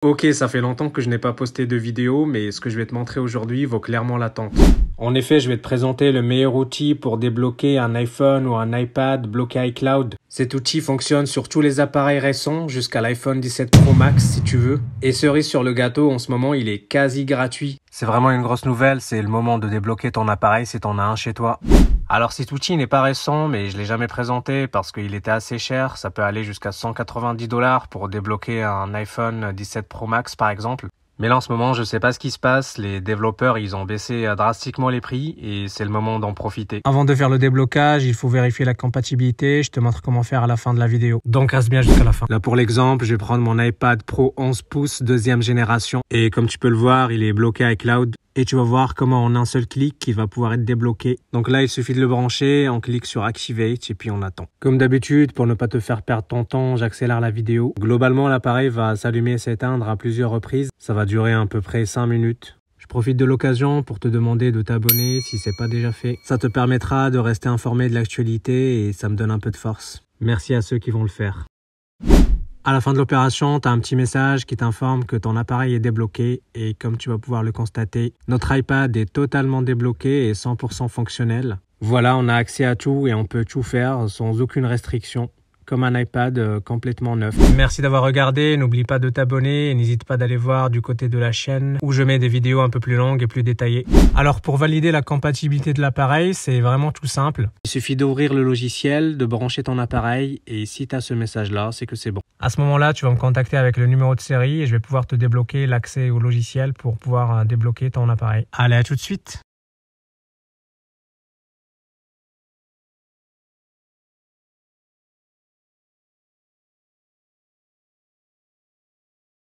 Ok, ça fait longtemps que je n'ai pas posté de vidéo, mais ce que je vais te montrer aujourd'hui vaut clairement l'attente. En effet, je vais te présenter le meilleur outil pour débloquer un iPhone ou un iPad bloqué iCloud. Cet outil fonctionne sur tous les appareils récents jusqu'à l'iPhone 17 Pro Max si tu veux. Et cerise sur le gâteau, en ce moment, il est quasi gratuit. C'est vraiment une grosse nouvelle, c'est le moment de débloquer ton appareil si t'en as un chez toi. Alors cet outil n'est pas récent, mais je l'ai jamais présenté parce qu'il était assez cher. Ça peut aller jusqu'à 190 $ pour débloquer un iPhone 17 Pro Max par exemple. Mais là en ce moment, je sais pas ce qui se passe. Les développeurs, ils ont baissé drastiquement les prix et c'est le moment d'en profiter. Avant de faire le déblocage, il faut vérifier la compatibilité. Je te montre comment faire à la fin de la vidéo. Donc reste bien jusqu'à la fin. Là pour l'exemple, je vais prendre mon iPad Pro 11 pouces deuxième génération et comme tu peux le voir, il est bloqué iCloud. Et tu vas voir comment en un seul clic, il va pouvoir être débloqué. Donc là, il suffit de le brancher, on clique sur Activate et puis on attend. Comme d'habitude, pour ne pas te faire perdre ton temps, j'accélère la vidéo. Globalement, l'appareil va s'allumer et s'éteindre à plusieurs reprises. Ça va durer à peu près 5 minutes. Je profite de l'occasion pour te demander de t'abonner si c'est pas déjà fait. Ça te permettra de rester informé de l'actualité et ça me donne un peu de force. Merci à ceux qui vont le faire. À la fin de l'opération, tu as un petit message qui t'informe que ton appareil est débloqué et comme tu vas pouvoir le constater, notre iPad est totalement débloqué et 100% fonctionnel. Voilà, on a accès à tout et on peut tout faire sans aucune restriction, comme un iPad complètement neuf. Merci d'avoir regardé, n'oublie pas de t'abonner et n'hésite pas d'aller voir du côté de la chaîne où je mets des vidéos un peu plus longues et plus détaillées. Alors pour valider la compatibilité de l'appareil, c'est vraiment tout simple. Il suffit d'ouvrir le logiciel, de brancher ton appareil et si tu as ce message-là, c'est que c'est bon. À ce moment-là, tu vas me contacter avec le numéro de série et je vais pouvoir te débloquer l'accès au logiciel pour pouvoir débloquer ton appareil. Allez, à tout de suite.